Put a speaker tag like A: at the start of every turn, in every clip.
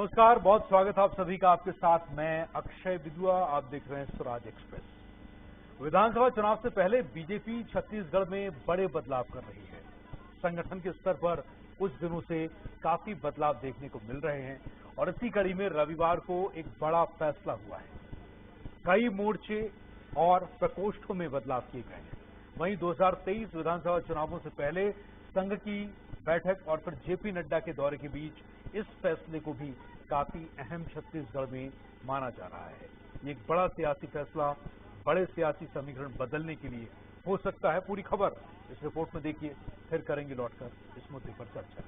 A: नमस्कार, बहुत स्वागत है आप सभी का। आपके साथ मैं अक्षय बिदुआ। आप देख रहे हैं स्वराज एक्सप्रेस। विधानसभा चुनाव से पहले बीजेपी छत्तीसगढ़ में बड़े बदलाव कर रही है। संगठन के स्तर पर कुछ दिनों से काफी बदलाव देखने को मिल रहे हैं और इसी कड़ी में रविवार को एक बड़ा फैसला हुआ है। कई मोर्चे और प्रकोष्ठों में बदलाव किए गए हैं। वहीं 2023 विधानसभा चुनावों से पहले संघ की बैठक और फिर जेपी नड्डा के दौरे के बीच इस फैसले को भी काफी अहम छत्तीसगढ़ में माना जा रहा है। ये एक बड़ा सियासी फैसला बड़े सियासी समीकरण बदलने के लिए हो सकता है। पूरी खबर इस रिपोर्ट में देखिए, फिर करेंगे लौटकर इस मुद्दे पर चर्चा।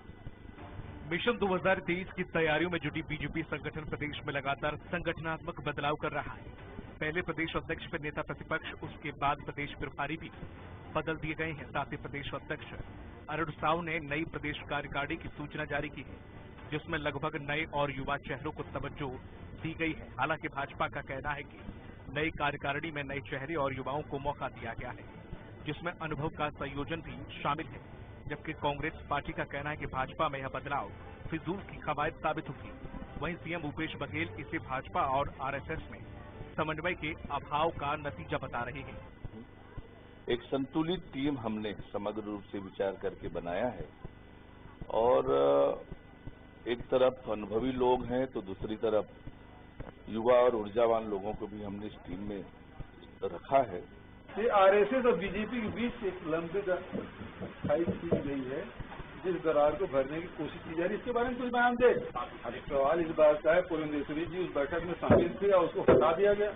B: मिशन 2023 की तैयारियों में जुटी बीजेपी संगठन प्रदेश में लगातार संगठनात्मक बदलाव कर रहा है। पहले प्रदेश अध्यक्ष फिर नेता प्रतिपक्ष, उसके बाद प्रदेश प्रभारी भी बदल दिए गए हैं। साथ ही प्रदेश अध्यक्ष अरुण साव ने नई प्रदेश कार्यकारिणी की सूचना जारी की है, जिसमें लगभग नए और युवा चेहरों को तवज्जो दी गई है। हालांकि भाजपा का कहना है कि नई कार्यकारिणी में नए चेहरे और युवाओं को मौका दिया गया है, जिसमें अनुभव का संयोजन भी शामिल है। जबकि कांग्रेस पार्टी का कहना है कि भाजपा में यह बदलाव फिजूल की कवायद साबित होगी। वहीं सीएम भूपेश बघेल इसे भाजपा और आरएसएस में समन्वय के अभाव का नतीजा बता रहे हैं।
C: एक संतुलित टीम हमने समग्र रूप से विचार करके बनाया है और एक तरफ अनुभवी लोग हैं तो दूसरी तरफ युवा और ऊर्जावान लोगों को भी हमने इस टीम में रखा है।
D: ये आरएसएस और बीजेपी के बीच एक लंबी फाइट की गई है, जिस दरार को भरने की कोशिश की जा रही है। इसके बारे में कुछ बयान दे। एक सवाल इस बात का है, पुरंदेश्वरी जी उस बैठक में शामिल थे और उसको हटा दिया गया।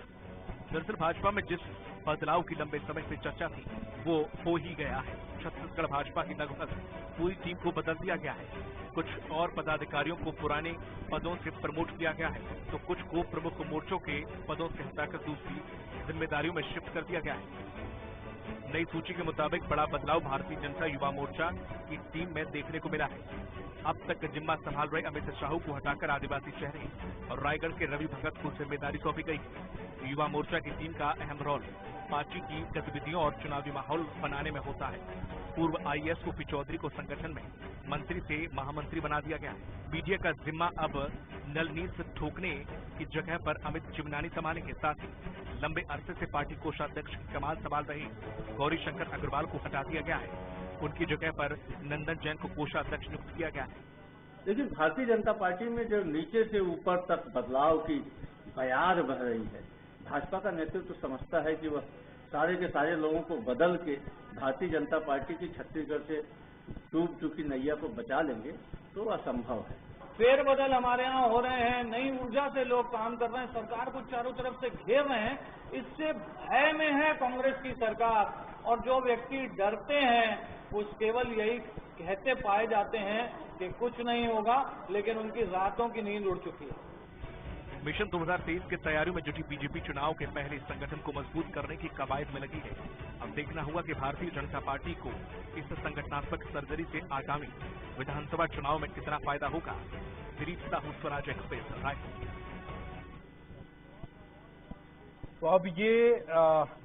B: दरअसल भाजपा में जिस बदलाव की लंबे समय से चर्चा थी वो हो ही गया है। छत्तीसगढ़ भाजपा की लगभग पूरी टीम को बदल दिया गया है। कुछ और पदाधिकारियों को पुराने पदों से प्रमोट किया गया है, तो कुछ को प्रमुख मोर्चों के पदों से हटाकर दूसरी जिम्मेदारियों में शिफ्ट कर दिया गया है। नई सूची के मुताबिक बड़ा बदलाव भारतीय जनता युवा मोर्चा की टीम में देखने को मिला है। अब तक जिम्मा संभाल रहे अमित साहू को हटाकर आदिवासी चेहरे और रायगढ़ के रवि भगत को जिम्मेदारी सौंपी गई है। युवा मोर्चा की टीम का अहम रोल पार्टी की गतिविधियों और चुनावी माहौल बनाने में होता है। पूर्व आईएएस ओपी चौधरी को संगठन में मंत्री से महामंत्री बना दिया गया है। मीडिया का जिम्मा अब नलनीस ठोकने की जगह पर अमित चिमनानी संभालेंगे। साथ ही लंबे अरसे से पार्टी कोषाध्यक्ष की कमान संभाल रहे गौरी शंकर अग्रवाल को हटा दिया गया है। उनकी जगह पर नंदन जैन को कोषाध्यक्ष नियुक्त किया गया है।
E: लेकिन भारतीय जनता पार्टी में जो नीचे से ऊपर तक बदलाव की बयार बह रही है, भाजपा का नेतृत्व तो समझता है कि वह सारे के सारे लोगों को बदल के भारतीय जनता पार्टी की छत्तीसगढ़ से डूब चुकी नैया को बचा लेंगे, तो असंभव है।
F: फेरबदल हमारे यहाँ हो रहे हैं, नई ऊर्जा से लोग काम कर रहे हैं, सरकार को चारों तरफ से घेर रहे हैं। इससे भय में है कांग्रेस की सरकार, और जो व्यक्ति डरते हैं वो केवल यही कहते पाए जाते हैं कि कुछ नहीं होगा, लेकिन उनकी रातों की नींद उड़ चुकी है।
B: मिशन 2023 की तैयारियों में जुटी बीजेपी चुनाव के पहले संगठन को मजबूत करने की कवायद में लगी है। अब देखना होगा कि भारतीय जनता पार्टी को इस संगठनात्मक सर्जरी से आगामी विधानसभा चुनाव में कितना फायदा होगा। दिलीप साहू, स्वराज एक्सप्रेस, रायपुर।
A: तो अब ये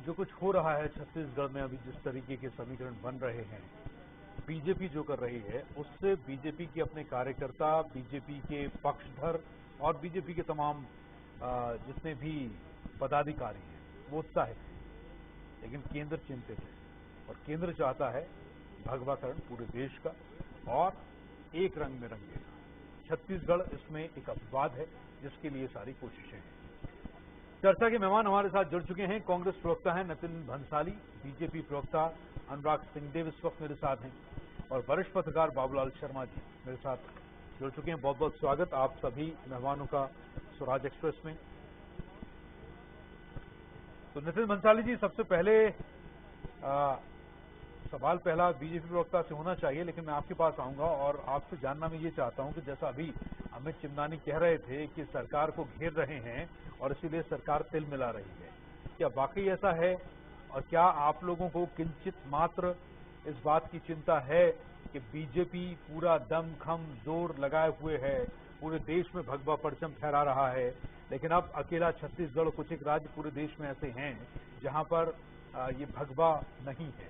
A: जो कुछ हो रहा है छत्तीसगढ़ में, अभी जिस तरीके के समीकरण बन रहे हैं, बीजेपी जो कर रही है उससे बीजेपी के अपने कार्यकर्ता, बीजेपी के पक्षधर और बीजेपी के तमाम जितने भी पदाधिकारी हैं वो उत्साहित है। लेकिन केंद्र चिंतित है और केंद्र चाहता है भगवाकरण पूरे देश का और एक रंग में रंगेगा। छत्तीसगढ़ इसमें एक अपवाद है जिसके लिए सारी कोशिशें हैं। चर्चा के मेहमान हमारे साथ जुड़ चुके हैं। कांग्रेस प्रवक्ता हैं नितिन भंसाली, बीजेपी प्रवक्ता अनुराग सिंहदेव इस वक्त मेरे साथ हैं और वरिष्ठ पत्रकार बाबूलाल शर्मा जी मेरे साथ जुड़ चुके हैं। बहुत बहुत स्वागत आप सभी मेहमानों का स्वराज एक्सप्रेस में। तो नितिन भंसाली जी, सबसे पहले सवाल पहला बीजेपी प्रवक्ता से होना चाहिए, लेकिन मैं आपके पास आऊंगा और आपसे जानना मैं ये चाहता हूं कि जैसा अभी अमित चिमनानी कह रहे थे कि सरकार को घेर रहे हैं और इसीलिए सरकार तिल मिला रही है, क्या वाकई ऐसा है? और क्या आप लोगों को किंचित मात्र इस बात की चिंता है कि बीजेपी पूरा दम खम जोर लगाए हुए है, पूरे देश में भगवा परचम फहरा रहा है, लेकिन अब अकेला छत्तीसगढ़ और कुछ एक राज्य पूरे देश में ऐसे हैं जहां पर ये भगवा नहीं है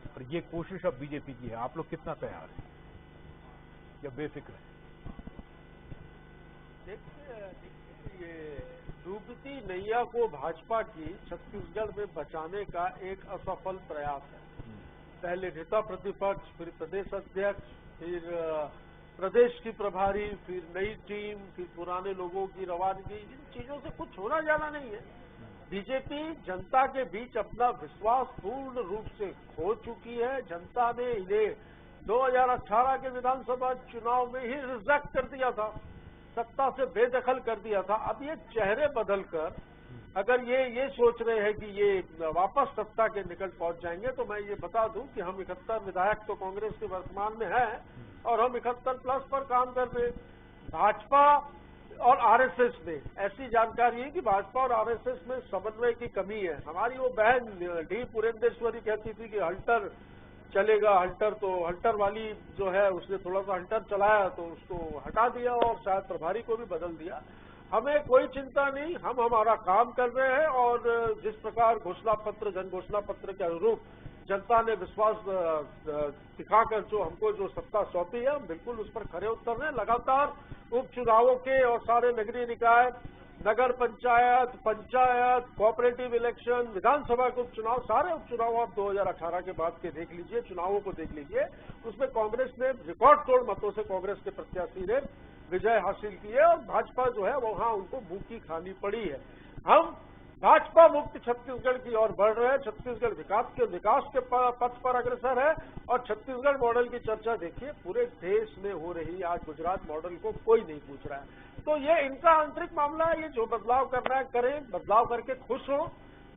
A: और ये कोशिश अब बीजेपी की है। आप लोग कितना तैयार हैं या बेफिक्र हैं?
G: देखिए ये डूबती नैया को भाजपा की छत्तीसगढ़ में बचाने का एक असफल प्रयास है। पहले नेता प्रतिपक्ष, फिर प्रदेश अध्यक्ष, फिर प्रदेश की प्रभारी, फिर नई टीम, फिर पुराने लोगों की रवानगी, इन चीजों से कुछ होना जाना नहीं है। बीजेपी जनता के बीच अपना विश्वास पूर्ण रूप से खो चुकी है। जनता ने इन्हें 2018 के विधानसभा चुनाव में ही रिजेक्ट कर दिया था, सत्ता से बेदखल कर दिया था। अब ये चेहरे बदलकर अगर ये सोच रहे हैं कि ये वापस सत्ता के निकट पहुंच जाएंगे, तो मैं ये बता दूं कि हम 71 विधायक तो कांग्रेस के वर्तमान में हैं और हम 71+ पर काम कर रहे हैं। भाजपा और आरएसएस में ऐसी जानकारी है कि भाजपा और आरएसएस में समन्वय की कमी है। हमारी वो बहन डी पुरेंदेश्वरी कहती थी कि हल्टर चलेगा, हल्टर वाली जो है उसने थोड़ा सा हल्टर चलाया तो उसको हटा दिया और शायद प्रभारी को भी बदल दिया। हमें कोई चिंता नहीं, हम हमारा काम कर रहे हैं और जिस प्रकार घोषणा पत्र, जन घोषणा पत्र के अनुरूप जनता ने विश्वास दिखाकर जो सत्ता सौंपी है, हम बिल्कुल उस पर खरे उतर रहे हैं। लगातार उपचुनावों के और सारे नगरीय निकाय, नगर पंचायत, कोऑपरेटिव इलेक्शन, विधानसभा के उपचुनाव, सारे उपचुनाव आप 2018 के बाद के देख लीजिए, चुनावों को देख लीजिए, उसमें कांग्रेस ने रिकॉर्ड तोड़ मतों से कांग्रेस के प्रत्याशी ने विजय हासिल की है और भाजपा जो है वहां उनको मुंह की खानी पड़ी है। हम भाजपा मुक्त छत्तीसगढ़ की ओर बढ़ रहे हैं। छत्तीसगढ़ विकास के पथ पर अग्रसर है और छत्तीसगढ़ मॉडल की चर्चा देखिए पूरे देश में हो रही है। आज गुजरात मॉडल को कोई नहीं पूछ रहा है। तो ये इनका आंतरिक मामला है। ये जो बदलाव करना है करें, बदलाव करके खुश हो,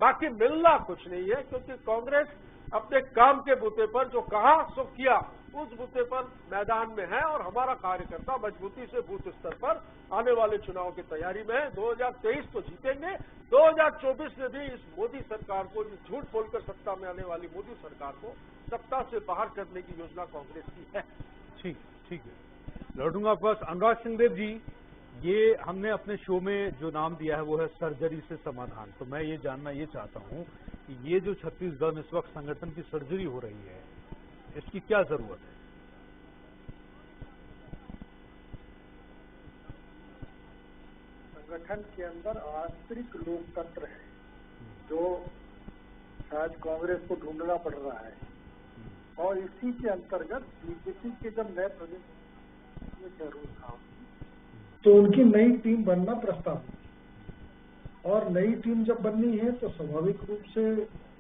G: बाकी मिलना कुछ नहीं है, क्योंकि कांग्रेस अपने काम के बूते पर जो कहा सो किया, उस बूते पर मैदान में है और हमारा कार्यकर्ता मजबूती से बूथ स्तर पर आने वाले चुनाव की तैयारी में है। 2023 तो जीतेंगे, 2024 में भी इस मोदी सरकार को, झूठ बोलकर सत्ता में आने वाली मोदी सरकार को सत्ता से बाहर करने की योजना कांग्रेस की है।
A: ठीक है, लौटूंगा आपके पास। अनुराग सिंहदेव जी, ये हमने अपने शो में जो नाम दिया है वो है सर्जरी से समाधान। तो मैं ये जानना ये चाहता हूँ कि ये जो छत्तीसगढ़ में इस वक्त संगठन की सर्जरी हो रही है, इसकी क्या जरूरत है?
H: संगठन के अंदर आंतरिक लोकतंत्र है जो शायद कांग्रेस को ढूंढना पड़ रहा है और इसी के अंतर्गत बीजेपी के जब नए प्रदेश में जरूर था तो उनकी नई टीम बनना प्रस्ताव है और नई टीम जब बननी है तो स्वाभाविक रूप से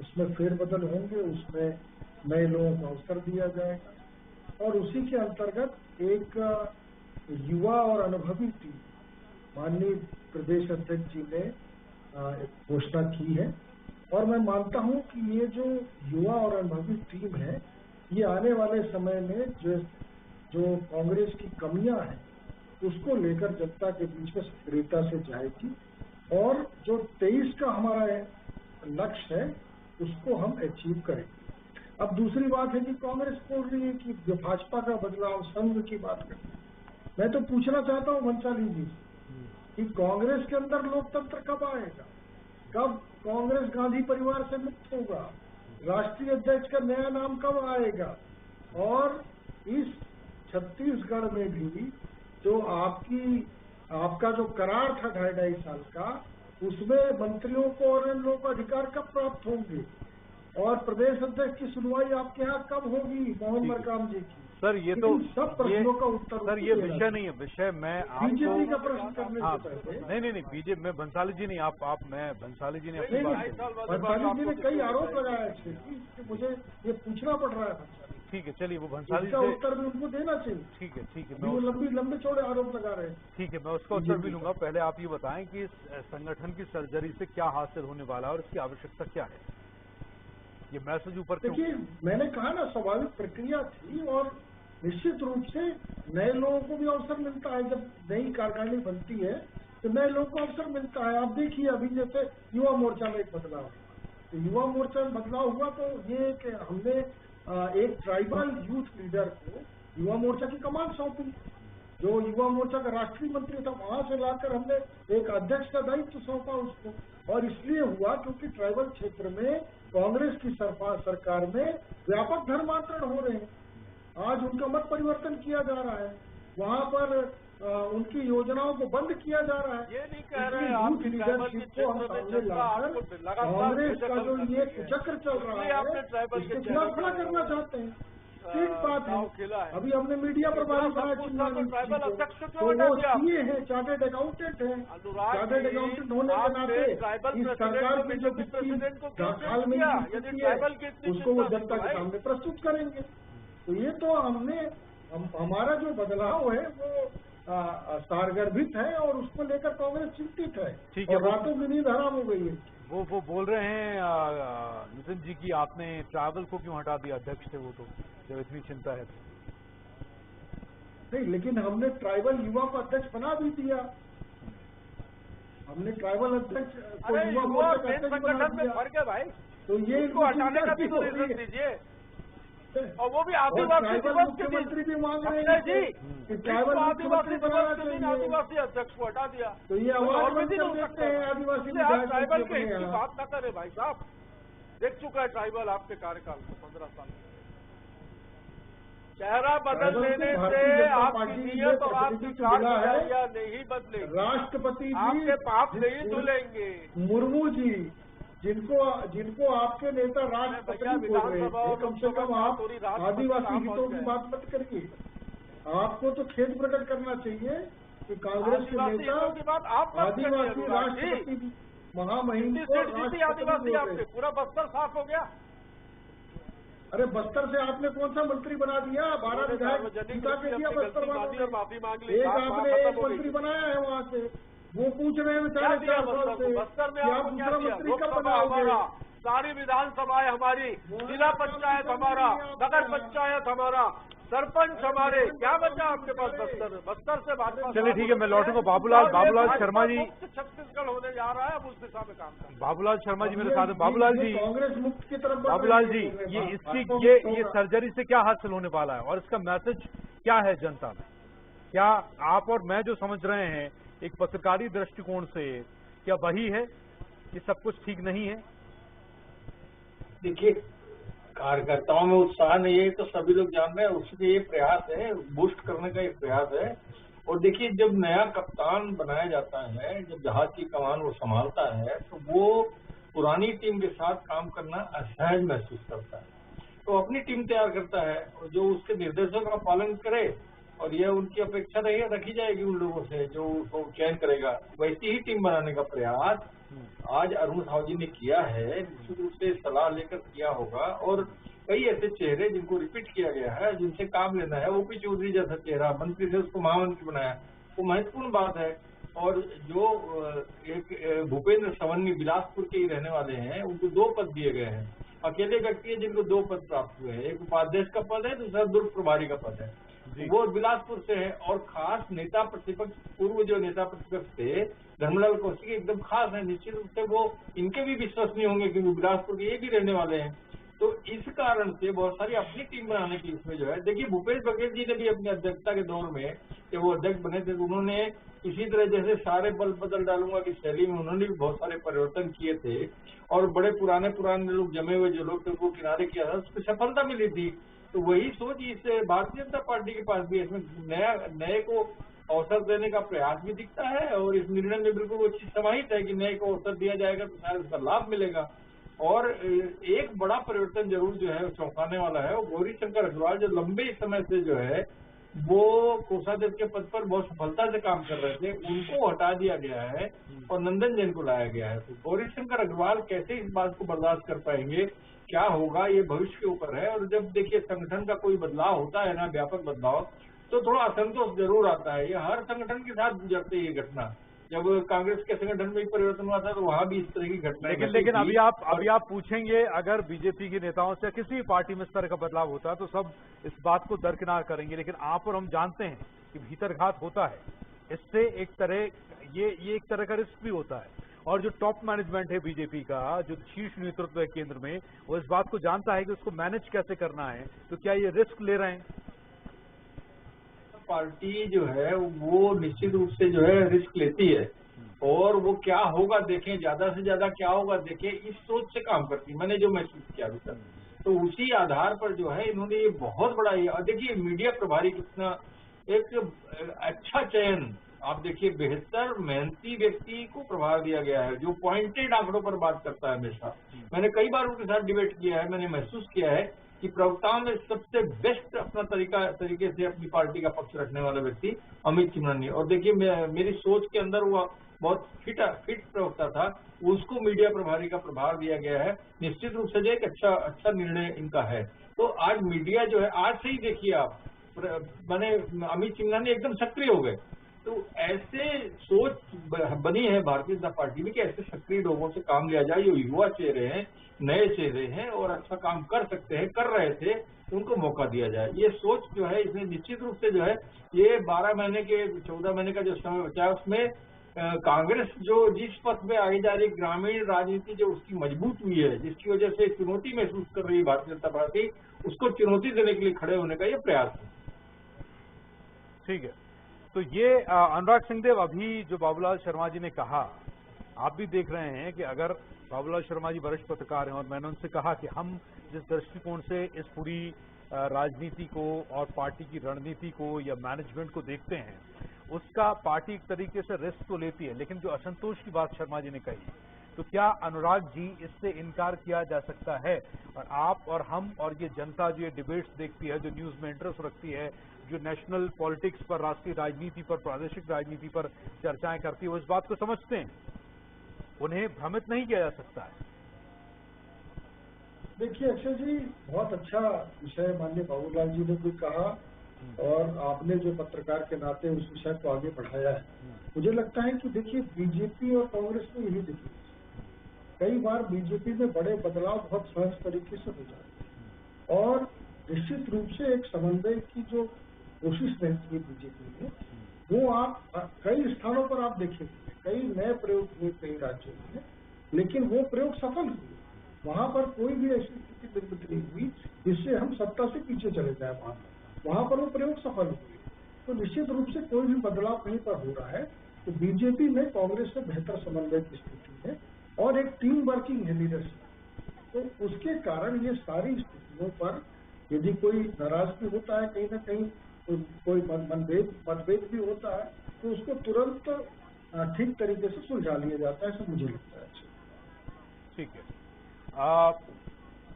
H: उसमें फेरबदल होंगे, उसमें नए लोगों को अवसर दिया जाएगा और उसी के अंतर्गत एक युवा और अनुभवी टीम माननीय प्रदेश अध्यक्ष जी ने घोषणा की है और मैं मानता हूं कि ये जो युवा और अनुभवी टीम है ये आने वाले समय में जो कांग्रेस की कमियां हैं उसको लेकर जनता के बीच में सक्रियता से जाएगी और जो 23 का हमारा लक्ष्य है उसको हम अचीव करेंगे। अब दूसरी बात है कि कांग्रेस बोल रही है कि जो भाजपा का बदलाव, संघ की बात करते हैं। मैं तो पूछना चाहता हूं भंसाली जी कि कांग्रेस के अंदर लोकतंत्र कब आएगा, कब कांग्रेस गांधी परिवार से मुक्त होगा, राष्ट्रीय अध्यक्ष का नया नाम कब आएगा और इस छत्तीसगढ़ में भी जो आपका जो करार था 2.5 साल का, उसमें मंत्रियों को और इन लोगों को अधिकार कब प्राप्त होंगे और प्रदेश अध्यक्ष की सुनवाई आपके यहाँ कब होगी मोहन मरकाम जी की?
A: सर ये तो
H: सब प्रश्नों का उत्तर
A: सर ये विषय नहीं है, विषय मैं
H: बीजेपी का प्रश्न करने से पहले
A: नहीं बीजेपी में भंसाली जी नहीं, मैं भंसाली जी ने अपनी
H: भंसाली जी ने कई आरोप लगाया कि मुझे ये पूछना पड़ रहा है।
A: ठीक है, चलिए वो भंसाली
H: का उत्तर भी उनको देना चाहिए।
A: ठीक है,
H: वो लंबे चौड़े आरोप लगा रहे हैं।
A: ठीक है, मैं उसका उत्तर भी लूंगा। पहले आप ये बताएं कि इस संगठन की सर्जरी से क्या हासिल होने वाला है और इसकी आवश्यकता क्या है? ये मैसेज ऊपर
H: देखिए, मैंने कहा ना स्वाभाविक प्रक्रिया थी और निश्चित रूप से नए लोगों को भी अवसर मिलता है। जब नई कार्यकारिणी बनती है तो नए लोगों को अवसर मिलता है। आप देखिए अभी जैसे युवा मोर्चा में एक बदलाव हुआ, तो युवा मोर्चा में बदलाव हुआ तो ये कि हमने एक ट्राइबल यूथ लीडर को युवा मोर्चा की कमान सौंपी, जो युवा मोर्चा का राष्ट्रीय मंत्री था, वहां से लाकर हमने एक अध्यक्ष का दायित्व सौंपा उसको। और इसलिए हुआ क्योंकि ट्राइबल क्षेत्र में कांग्रेस की सरकार में व्यापक धर्मांतरण हो रहे हैं। आज उनका मत परिवर्तन किया जा रहा है। वहां पर उनकी योजनाओं को बंद किया जा रहा है।
G: ये नहीं कह रहे आपकी ट्राइबल के क्षेत्र में जनता आपको
H: कांग्रेस का जो ये कुचक्र चल रहा है
G: आपने ट्राइबल के
H: इसके खिलाफ खड़ा करना चाहते हैं। ठीक बात है। अभी हमने मीडिया प्रभारी
G: ट्राइबल अध्यक्ष
H: तो
G: क्यों हटा
H: वो
G: दिया?
H: सीए है, चार्टर्ड अकाउंटेंट है। चार्टर्ड अकाउंटेंट होने के नाते इस सरकार की जो हाल में उसको वो जनता के सामने प्रस्तुत करेंगे। तो ये तो हमारा जो बदलाव है वो सारगर्भित है और उसको लेकर कांग्रेस चिंतित है।
A: ठीक है,
H: और रातों की नींद हराम हो गई है।
A: वो बोल रहे हैं नितिन जी की आपने ट्रैवल को क्यों हटा दिया, अध्यक्ष थे वो तो, जब इतनी चिंता है तो।
H: नहीं, लेकिन हमने ट्राइबल युवा को अध्यक्ष बना भी दिया। हमने ट्राइबल अध्यक्ष को युवा मोर्चा का अध्यक्ष बना दिया।
G: फर्क है भाई,
H: तो ये
G: इनको हटाने का भी तो रीजन दीजिए। और वो भी आदिवासी दिवस के
H: मुख्यमंत्री भी मांग रहे
G: हैं जी
H: कि ट्राइबल
G: आदिवासी दिवस के दिन आदिवासी अध्यक्ष को हटा दिया।
H: तो ये आवाज बंद कर देते हैं आदिवासी
G: ट्राइबल के हित की बात न करें भाई साहब। देख चुका है ट्राइबल आपके कार्यकाल में 15 साल में। चेहरा बदल लेने से आपकी नीयत और आपकी कारगुजारियां नहीं बदलेगी।
H: राष्ट्रपति
G: आपके पाप नहीं धुलेंगे।
H: मुर्मू जी जिनको आपके नेता राष्ट्रपति बोल रहे थे, कम से कम आप आदिवासी हितों की बात मत करिए। आपको तो खेद प्रकट करना चाहिए कि कांग्रेस के नेता आदिवासी राष्ट्रपति महामहिम को
G: आदिवासी आपने पूरा बस्तर साफ हो गया।
H: अरे बस्तर से आपने कौन सा मंत्री बना दिया? 12 विधायक जिता के दिया बस्तर वालों
G: माफी मांग ली।
H: एक आपने एक मंत्री बनाया है वहाँ से, वो पूछ रहे हैं 4.5 साल से
G: बस्तर में
H: आप दूसरा मंत्री कब बनाओगे?
G: सारी विधानसभाएं हमारी, जिला पंचायत हमारा, नगर पंचायत हमारा, सरपंच हमारे, क्या बचा आपके पास बस्तर से भाजपा।
A: चलिए ठीक है, मैं लौटूंगा। बाबूलाल शर्मा जी
G: छत्तीसगढ़ होने जा रहा है, अब उस दिशा में काम कर।
A: बाबूलाल शर्मा जी मेरे साथ हैं। बाबूलाल जी,
H: कांग्रेस मुक्त की तरफ
A: बाबूलाल जी, ये सर्जरी से क्या हासिल होने वाला है और इसका मैसेज क्या है जनता में? क्या आप और मैं जो समझ रहे हैं एक पत्रकारी दृष्टिकोण से, क्या वही है कि सब कुछ ठीक नहीं है?
I: देखिए, कार्यकर्ताओं में उत्साह नहीं है तो सभी लोग जान रहे हैं, उसके ये प्रयास है, बूस्ट करने का एक प्रयास है। और देखिए, जब नया कप्तान बनाया जाता है, जब जहाज की कमान वो संभालता है, तो वो पुरानी टीम के साथ काम करना असहज महसूस करता है। तो अपनी टीम तैयार करता है और जो उसके निर्देशों का पालन करे, और यह उनकी अपेक्षा रखी जाएगी उन लोगों से जो उसको चयन करेगा, वैसी ही टीम बनाने का प्रयास आज अरुण साहू जी ने किया है। निश्चित रूप से सलाह लेकर किया होगा। और कई ऐसे चेहरे जिनको रिपीट किया गया है, जिनसे काम लेना है, ओपी चौधरी जैसा चेहरा मंत्री से उसको महामंत्री बनाया, वो महत्वपूर्ण बात है। और जो एक भूपेंद्र सवन्नी बिलासपुर के ही रहने वाले हैं, उनको 2 पद दिए गए हैं। अकेले व्यक्ति है जिनको 2 पद प्राप्त हुए हैं, एक उपाध्यक्ष का पद है, दूसरा दुर्ग प्रभारी का पद है। वो बिलासपुर से है। और खास नेता प्रतिपक्ष, पूर्व जो नेता प्रतिपक्ष थे धर्मलाल कौशिक, एकदम खास है। निश्चित रूप से वो इनके भी विश्वसनीय होंगे क्योंकि बिलासपुर के ये भी रहने वाले हैं। तो इस कारण से बहुत सारी अपनी टीम बनाने की इसमें जो है, देखिए भूपेश बघेल जी ने भी अपनी अध्यक्षता के दौर में जब वो अध्यक्ष बने थे तो उन्होंने इसी तरह जैसे सारे बल बदल डालूंगा की शैली में उन्होंने भी बहुत सारे परिवर्तन किए थे। और बड़े पुराने लोग, जमे हुए जो लोग थे, उनको किनारे किया था, उसको सफलता मिली थी। तो वही सोच इस भारतीय जनता पार्टी के पास भी, इसमें नए को अवसर देने का प्रयास भी दिखता है। और इस निर्णय में बिल्कुल वो चीज समाहित है कि नए को अवसर दिया जाएगा तो शायद उसका लाभ मिलेगा। और एक बड़ा परिवर्तन जरूर जो है चौंकाने वाला है, वो गौरी शंकर अग्रवाल जो लंबे समय से जो है वो कोषाध्यक्ष के पद पर बहुत सफलता से काम कर रहे थे, उनको हटा दिया गया है और नंदन जैन को लाया गया है। तो गौरी शंकर अग्रवाल कैसे इस बात को बर्दाश्त कर पाएंगे, क्या होगा, ये भविष्य के ऊपर है। और जब देखिए संगठन का कोई बदलाव होता है ना, व्यापक बदलाव, तो थोड़ा असंतोष जरूर आता है। ये हर संगठन के साथ गुजरती है ये घटना। जब कांग्रेस के संगठन में परिवर्तन हुआ था तो वहां भी इस तरह की घटना।
A: लेकिन अभी आप पूछेंगे, अगर बीजेपी के नेताओं से किसी भी पार्टी में इस तरह का बदलाव होता है तो सब इस बात को दरकिनार करेंगे। लेकिन आप और हम जानते हैं कि भीतरघात होता है, इससे एक तरह का रिस्क भी होता है। और जो टॉप मैनेजमेंट है बीजेपी का, जो शीर्ष नेतृत्व है केंद्र में, वो इस बात को जानता है कि उसको मैनेज कैसे करना है। तो क्या ये रिस्क ले रहे हैं?
I: पार्टी जो है वो निश्चित रूप से जो है रिस्क लेती है। और वो क्या होगा देखें, ज्यादा से ज्यादा क्या होगा देखें, इस सोच से काम करती है। मैंने जो महसूस किया अभी तक, तो उसी आधार पर जो है इन्होंने ये बहुत बड़ा, देखिए मीडिया प्रभारी कितना एक अच्छा चयन, आप देखिए 72 मेहनती व्यक्ति को प्रभार दिया गया है, जो पॉइंटेड आंकड़ों पर बात करता है हमेशा। मैंने कई बार उनके साथ डिबेट किया है, मैंने महसूस किया है कि प्रवक्ताओं में सबसे बेस्ट अपना तरीके से अपनी पार्टी का पक्ष रखने वाला व्यक्ति अमित चिमरानी। और देखिए मेरी सोच के अंदर वो बहुत फिट प्रवक्ता था, उसको मीडिया प्रभारी का प्रभार दिया गया है। निश्चित रूप से एक अच्छा निर्णय इनका है। तो आज मीडिया जो है, आज से ही देखिए आप, मैंने अमित चिमरानी एकदम सक्रिय हो गए। तो ऐसे सोच बनी है भारतीय जनता पार्टी में कि ऐसे सक्रिय लोगों से काम लिया जाए, जो युवा चेहरे हैं, नए चेहरे हैं और अच्छा काम कर सकते हैं, कर रहे थे, उनको मौका दिया जाए। ये सोच जो है, इसमें निश्चित रूप से जो है, ये 12 महीने के 14 महीने का जो समय बचा है, उसमें कांग्रेस जो जिस पथ में आगे जा रही, ग्रामीण राजनीति जो उसकी मजबूत हुई है, जिसकी वजह से चुनौती महसूस कर रही है भारतीय जनता पार्टी, उसको चुनौती देने के लिए खड़े होने का ये प्रयास है।
A: ठीक है, तो ये अनुराग सिंहदेव, अभी जो बाबूलाल शर्मा जी ने कहा, आप भी देख रहे हैं कि अगर बाबूलाल शर्मा जी वरिष्ठ पत्रकार हैं और मैंने उनसे कहा कि हम जिस दृष्टिकोण से इस पूरी राजनीति को और पार्टी की रणनीति को या मैनेजमेंट को देखते हैं, उसका पार्टी एक तरीके से रिस्क तो लेती है, लेकिन जो असंतोष की बात शर्मा जी ने कही, तो क्या अनुराग जी इससे इनकार किया जा सकता है? और आप और हम और ये जनता जो ये डिबेट्स देखती है, जो न्यूज में इंटरेस्ट रखती है, जो नेशनल पॉलिटिक्स पर, राष्ट्रीय राजनीति पर, प्रादेशिक राजनीति पर चर्चाएं करती है, वो इस बात को समझते हैं, उन्हें भ्रमित नहीं किया जा सकता है।
H: देखिए अक्षय जी, बहुत अच्छा विषय माननीय बाबूलाल जी ने भी कहा और आपने जो पत्रकार के नाते उस विषय को आगे बढ़ाया है। मुझे लगता है कि देखिए बीजेपी और कांग्रेस में यही देखिए, कई बार बीजेपी में बड़े बदलाव बहुत सहज तरीके से हो जाते हैं और निश्चित रूप से एक समन्वय की जो कोशिश रहती है बीजेपी में, वो आप कई स्थानों पर आप देखेंगे, कई नए प्रयोग हुए कई राज्यों में, लेकिन वो प्रयोग सफल हुए। वहां पर कोई भी ऐसी स्थिति निर्मित नहीं हुई जिससे हम सत्ता से पीछे चले जाए। वहां पर वो प्रयोग सफल हुए। तो निश्चित रूप से कोई भी बदलाव कहीं पर हो रहा है तो बीजेपी में कांग्रेस से बेहतर समन्वय की स्थिति है और एक टीम वर्किंग है लीडरशिप। तो उसके कारण ये सारी स्थितियों पर यदि कोई नाराजगी होता है, कहीं ना कहीं कोई मतभेद भी होता है, तो उसको तुरंत ठीक तरीके से सुलझा लिया जाता है, ऐसा मुझे लगता है।
A: ठीक है,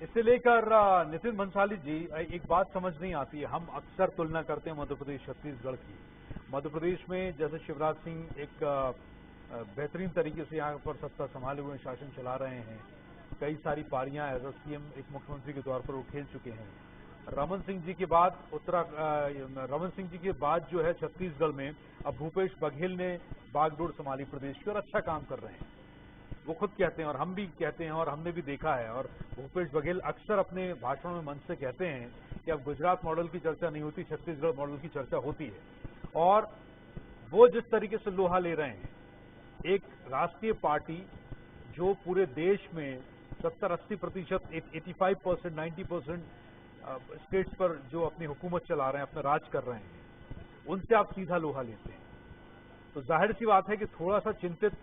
A: इसे लेकर नितिन भंसाली जी, एक बात समझ नहीं आती है, हम अक्सर तुलना करते हैं मध्य प्रदेश छत्तीसगढ़ की। मध्य प्रदेश में जैसे शिवराज सिंह एक बेहतरीन तरीके से यहाँ पर सत्ता संभाले हुए शासन चला रहे हैं, कई सारी पारियां एज सीएम एक मुख्यमंत्री के तौर पर वो खेल चुके हैं। रमन सिंह जी के बाद जो है छत्तीसगढ़ में अब भूपेश बघेल ने बागडोर संभाली प्रदेश की और अच्छा काम कर रहे हैं, वो खुद कहते हैं और हम भी कहते हैं और हमने भी देखा है। और भूपेश बघेल अक्सर अपने भाषणों में मंच से कहते हैं कि अब गुजरात मॉडल की चर्चा नहीं होती, छत्तीसगढ़ मॉडल की चर्चा होती है। और वो जिस तरीके से लोहा ले रहे हैं, एक राष्ट्रीय पार्टी जो पूरे देश में 70-80%, 85%, 90% स्टेट्स पर जो अपनी हुकूमत चला रहे हैं, अपना राज कर रहे हैं, उनसे आप सीधा लोहा लेते हैं, तो जाहिर सी बात है कि थोड़ा सा चिंतित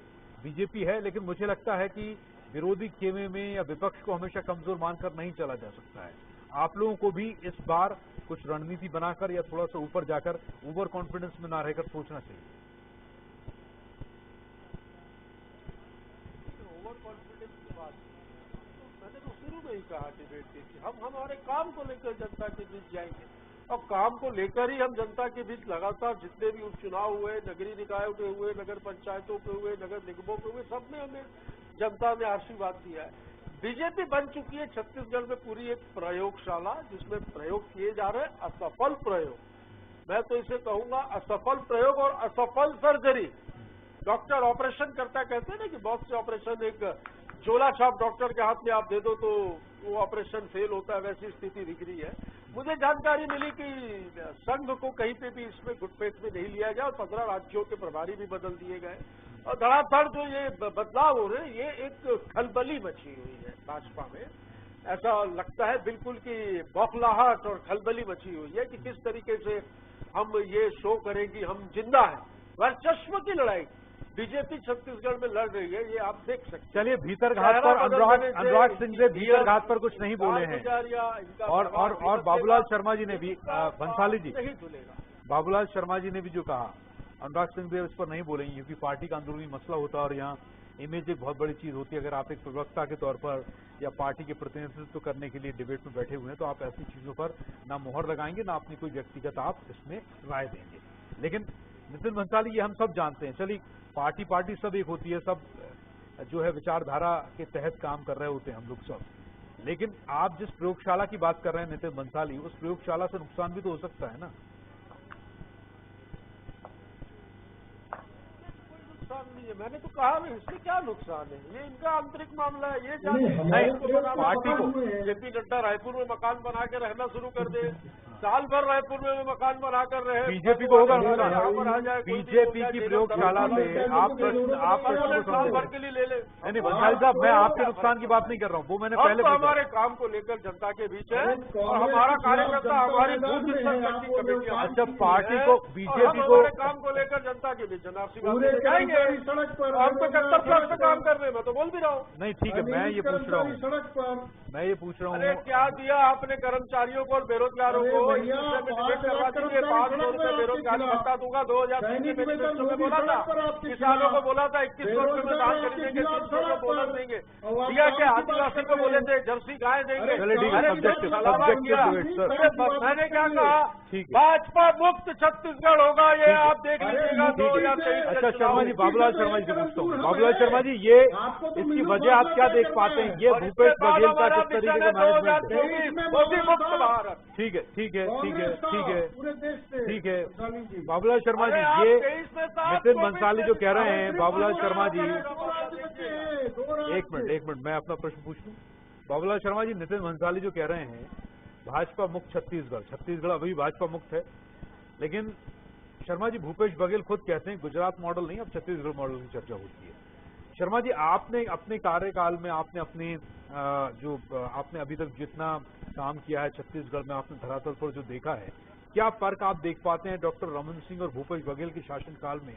A: बीजेपी है। लेकिन मुझे लगता है कि विरोधी खेमे में या विपक्ष को हमेशा कमजोर मानकर नहीं चला जा सकता है। आप लोगों को भी इस बार कुछ रणनीति बनाकर या थोड़ा सा ऊपर जाकर ओवर कॉन्फिडेंस में ना रहकर सोचना चाहिए।
G: ओवर कॉन्फिडेंस की बात मैंने तो शुरू में ही कहा डिबेट की, हम हमारे काम को लेकर जनता के बीच जाएंगे और काम को लेकर ही हम जनता के बीच लगातार जितने भी उपचुनाव हुए, नगरीय निकायों के हुए, नगर पंचायतों के हुए, नगर निगमों के हुए, सब में हमें जनता ने आशीर्वाद दिया है। बीजेपी बन चुकी है छत्तीसगढ़ में पूरी एक प्रयोगशाला, जिसमें प्रयोग किए जा रहे हैं, असफल प्रयोग। मैं तो इसे कहूंगा असफल प्रयोग और असफल सर्जरी। डॉक्टर ऑपरेशन करता कहते हैं ना कि बहुत से ऑपरेशन एक झोला छाप डॉक्टर के हाथ में आप दे दो तो वो ऑपरेशन फेल होता है, वैसी स्थिति दिख रही है। मुझे जानकारी मिली कि संघ को कहीं पे भी इसमें घुटपेट में नहीं लिया गया और 15 राज्यों के प्रभारी भी बदल दिए गए और धड़ाधड़ जो ये बदलाव हो रहे हैं, ये एक खलबली मची हुई है भाजपा में। ऐसा लगता है बिल्कुल कि बौखलाहट और खलबली मची हुई है कि किस तरीके से हम ये शो करेंगे, हम जिंदा हैं। वर्चस्व की लड़ाई बीजेपी छत्तीसगढ़ में लड़ रही है, ये आप देख सकते हैं।
A: चलिए, भीतरघात पर अनुराग सिंह ने भीतरघात पर कुछ नहीं बोले हैं और बाबूलाल शर्मा जी ने भी, भंसाली जी, बाबूलाल शर्मा जी ने भी जो कहा, अनुराग सिंह देव इस पर नहीं बोलेंगे क्योंकि पार्टी का अंदरूनी मसला होता है और यहाँ इमेज एक बहुत बड़ी चीज होती है। अगर आप एक प्रवक्ता के तौर पर या पार्टी के प्रतिनिधित्व करने के लिए डिबेट में बैठे हुए हैं तो आप ऐसी चीजों पर ना मोहर लगाएंगे ना अपनी कोई व्यक्तिगत आप इसमें राय देंगे। लेकिन नितिन भंसाली, ये हम सब जानते हैं, चलिए पार्टी सब एक होती है, सब जो है विचारधारा के तहत काम कर रहे होते हैं हम लोग सब, लेकिन आप जिस प्रयोगशाला की बात कर रहे हैं नितिन भंसाली, उस प्रयोगशाला से नुकसान भी तो हो सकता है ना।
G: नुकसान नहीं है, मैंने तो कहा नहीं, इसमें क्या नुकसान है, ये इनका आंतरिक मामला है। ये
A: पार्टी को
G: जेपी नड्डा रायपुर में मकान बना के रहना शुरू कर दे, साल भर रायपुर में मकान बनाकर रहे,
A: बीजेपी को होगा
G: यहाँ पर आ जाए,
A: बीजेपी की प्रयोगशाला से आप प्रश्न
G: साल भर के लिए ले ले।
A: नहीं भंसाली साहब, मैं आपके नुकसान की बात नहीं कर रहा हूँ, वो मैंने पहले
G: तो हमारे काम को लेकर जनता के बीच है और हमारा कार्यकर्ता हमारी बूथ स्तर की कमेटी।
A: अच्छा, पार्टी को बीजेपी को
G: काम को लेकर जनता के बीच जनाब जाएंगे, हम तो कर्तव्य से काम कर रहे हैं, मैं तो बोल भी रहा हूँ।
A: नहीं ठीक है, मैं ये पूछ रहा हूँ
G: अरे क्या दिया आपने कर्मचारियों को और बेरोजगारों को? करवा दीजिए, 500 रुपए बेरोजगारी भत्ता दूंगा, 2023 में बोला था, किसानों को बोला था 2100 रुपए में धान खरीदेंगे, 300 को बोनस देंगे, दिया क्या? आदिवासी को बोले थे जर्सी गाय देंगे, मैंने क्या कहा? भाजपा मुक्त छत्तीसगढ़ होगा, ये आप देख लीजिएगा 2023।
A: अच्छा शर्मा जी, बाबूलाल शर्मा जी से पूछता हूँ, बाबूलाल शर्मा जी, ये इसकी वजह आप क्या देख पाते हैं? ये भूपेश बघेल का किस तरीके का मैनेजमेंट है? ठीक है ठीक है ठीक है ठीक है ठीक है बाबूलाल शर्मा जी, ये नितिन भंसाली जो कह रहे हैं, बाबूलाल शर्मा जी एक मिनट मैं अपना प्रश्न पूछ लूं। बाबूलाल शर्मा जी, नितिन भंसाली जो कह रहे हैं भाजपा मुक्त छत्तीसगढ़ अभी भाजपा मुक्त है, लेकिन शर्मा जी भूपेश बघेल खुद कहते हैं गुजरात मॉडल नहीं, अब छत्तीसगढ़ मॉडल की चर्चा होती है। शर्मा जी, आपने अपने कार्यकाल में आपने अभी तक जितना काम किया है छत्तीसगढ़ में, आपने धरातल पर जो देखा है, क्या फर्क आप देख पाते हैं डॉक्टर रमन सिंह और भूपेश बघेल के शासनकाल में?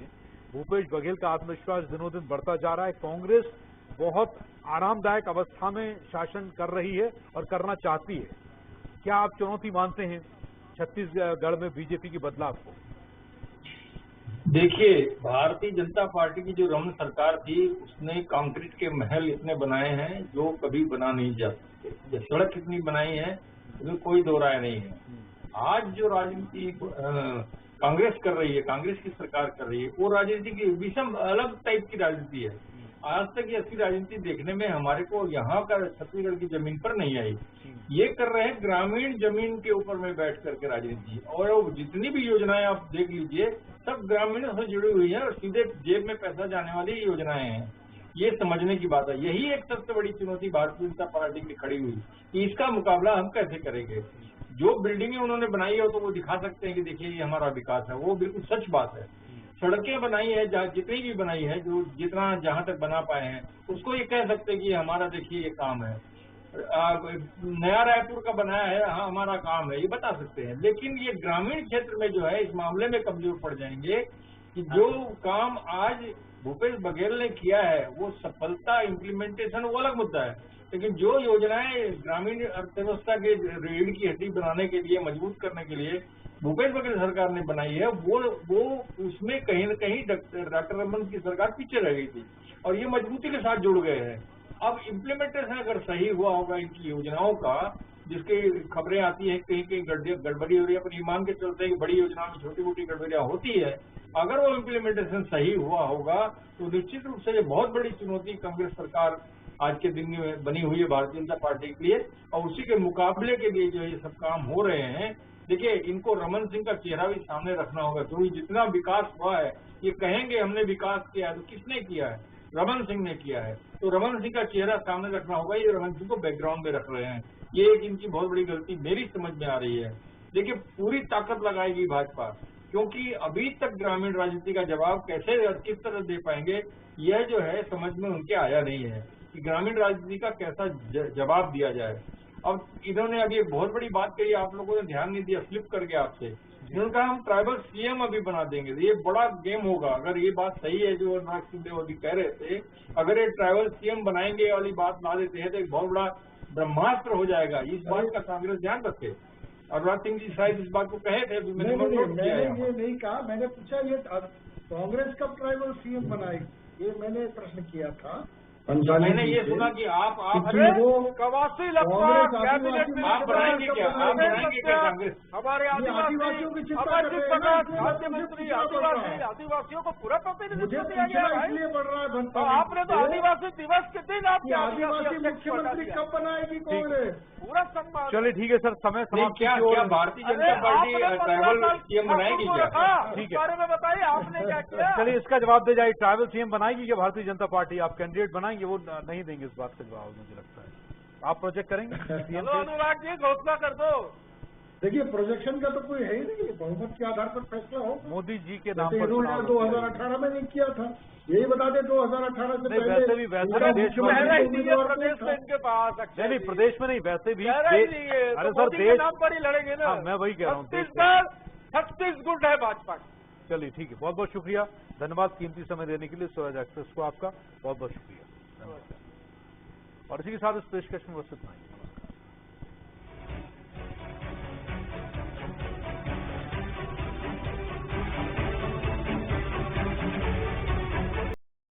A: भूपेश बघेल का आत्मविश्वास दिनों दिन बढ़ता जा रहा है, कांग्रेस बहुत आरामदायक अवस्था में शासन कर रही है और करना चाहती है, क्या आप चुनौती मानते हैं छत्तीसगढ़ में बीजेपी के बदलाव को?
I: देखिए, भारतीय जनता पार्टी की जो रमन सरकार थी, उसने कंक्रीट के महल इतने बनाए हैं जो कभी बना नहीं जा सकते, जो सड़क इतनी बनाई है उसमें कोई दो राय नहीं है। आज जो राजनीति कांग्रेस कर रही है, कांग्रेस की सरकार कर रही है, वो राजनीति की विषम अलग टाइप की राजनीति है। आज तक ये ऐसी राजनीति देखने में हमारे को यहाँ का छत्तीसगढ़ की जमीन पर नहीं आई। ये कर रहे हैं ग्रामीण जमीन के ऊपर में बैठ करके राजनीति, और जितनी भी योजनाएं आप देख लीजिए सब ग्रामीणों से जुड़ी हुई है और सीधे जेब में पैसा जाने वाली योजनाएं हैं। ये समझने की बात है। यही एक सबसे बड़ी चुनौती भारतीय जनता पार्टी की खड़ी हुई कि इसका मुकाबला हम कैसे करेंगे। जो बिल्डिंगें उन्होंने बनाई है तो वो दिखा सकते हैं कि देखिए ये हमारा विकास है, वो बिल्कुल सच बात है। सड़कें बनाई है, जितनी भी बनाई है, जो जितना जहां तक बना पाए हैं, उसको ये कह सकते हैं कि हमारा देखिए ये काम है। नया रायपुर का बनाया है, हाँ हमारा काम है, ये बता सकते हैं। लेकिन ये ग्रामीण क्षेत्र में जो है इस मामले में कमजोर पड़ जाएंगे कि जो काम आज भूपेश बघेल ने किया है वो सफलता इम्प्लीमेंटेशन वो अलग मुद्दा है, लेकिन जो योजनाएं ग्रामीण अर्थव्यवस्था के रीढ़ की हड्डी बनाने के लिए, मजबूत करने के लिए भूपेश बघेल सरकार ने बनाई है, वो उसमें कहीं न कहीं डॉक्टर रमन की सरकार पीछे रह गई थी और ये मजबूती के साथ जुड़ गए हैं। अब इम्प्लीमेंटेशन अगर सही हुआ होगा इनकी योजनाओं का, जिसकी खबरें आती है कहीं कहीं गड़बड़ी हो रही है, पर ये मान के चलते हैं कि बड़ी योजनाओं में छोटी मोटी गड़बड़ियां होती है, अगर वो इम्प्लीमेंटेशन सही हुआ होगा तो निश्चित रूप से ये बहुत बड़ी चुनौती कांग्रेस सरकार आज के दिन में बनी हुई है भारतीय जनता पार्टी के लिए, और उसी के मुकाबले के लिए जो ये सब काम हो रहे हैं। देखिए, इनको रमन सिंह का चेहरा भी सामने रखना होगा, क्योंकि जितना विकास हुआ है ये कहेंगे हमने विकास किया है, तो किसने किया है? रमन सिंह ने किया है। तो रमन सिंह का चेहरा सामने रखना होगा, ये रमन सिंह को बैकग्राउंड में रख रहे हैं, ये एक इनकी बहुत बड़ी गलती मेरी समझ में आ रही है। देखिए, पूरी ताकत लगाएगी भाजपा, क्योंकि अभी तक ग्रामीण राजनीति का जवाब कैसे किस तरह दे पाएंगे यह जो है समझ में उनके आया नहीं है कि ग्रामीण राजनीति का कैसा जवाब दिया जाए। अब इन्होंने अभी एक बहुत बड़ी बात कही, आप लोगों ने ध्यान नहीं दिया, स्लिप कर गया आपसे। इन्होंने कहा हम ट्राइबल सीएम अभी बना देंगे, ये बड़ा गेम होगा। अगर ये बात सही है जो अनुराग सिंह देव अभी कह रहे थे, अगर ये ट्राइबल सीएम बनाएंगे वाली बात ला देते हैं तो एक बहुत बड़ा ब्रह्मास्त्र हो जाएगा। इस बात का कांग्रेस ध्यान रखे। और राज सिंह जी शायद इस बात को कहे थे, अभी मैंने नोट किया है।
H: मैंने ये नहीं कहा, मैंने पूछा ये कांग्रेस कब ट्राइबल सीएम बनाएगी, ये मैंने प्रश्न किया था।
I: मैंने ये सुना कि आप
G: कवासी लगता कैबिनेट में
I: आप बनाएंगे क्या, आप बनाएंगे क्या कांग्रेस?
G: हमारे
H: आदिवासियों की चिंता
G: अमरजीत
H: कर रहे हैं
G: प्रकाश
H: ना,
G: खाद्य मंत्री आदिवासियों को पूरा प्रतिनिधित्व दिया गया है।
H: इसलिए बढ़ रहा है
G: तो आपने तो आदिवासी दिवस के दिन आपके
H: आदिवासी मुख्यमंत्री कब बनाएगी कांग्रेस?
G: पूरा सम्मान।
A: चलिए ठीक है सर, समय समाप्त
I: क्या Bharatiya Janata party tribal CM बनाएगी क्या?
G: ठीक है, बारे में बताइए आपने क्या किया।
A: चलिए इसका जवाब दे जाइए, ट्राइबल सीएम बनाएगी क्या भारतीय जनता पार्टी? आप कैंडिडेट बनाएंगे? वो नहीं देंगे इस बात का जवाब, मुझे लगता है। आप प्रोजेक्ट करेंगे?
G: चलो अनुराग जी घोषणा कर दो।
H: देखिए प्रोजेक्शन का तो कोई है ही नहीं, बहुमत के आधार पर फैसला हो।
A: मोदी जी के नाम पर
H: 2018 में नहीं किया था, यही बता दें 2018 से पहले
A: वैसे भी
G: प्रदेश में इनके पास
A: नहीं, प्रदेश में नहीं, वैसे भी
G: अरे सर देश नाम पर ही लड़ेंगे ना।
A: मैं वही कह रहा हूँ,
G: छत्तीसगढ़ है भाजपा।
A: चलिए ठीक है, बहुत बहुत शुक्रिया, धन्यवाद कीमती समय देने के लिए स्वराज एक्सप्रेस को आपका बहुत बहुत शुक्रिया। और इसी के साथ इस पेशकश में वस्तु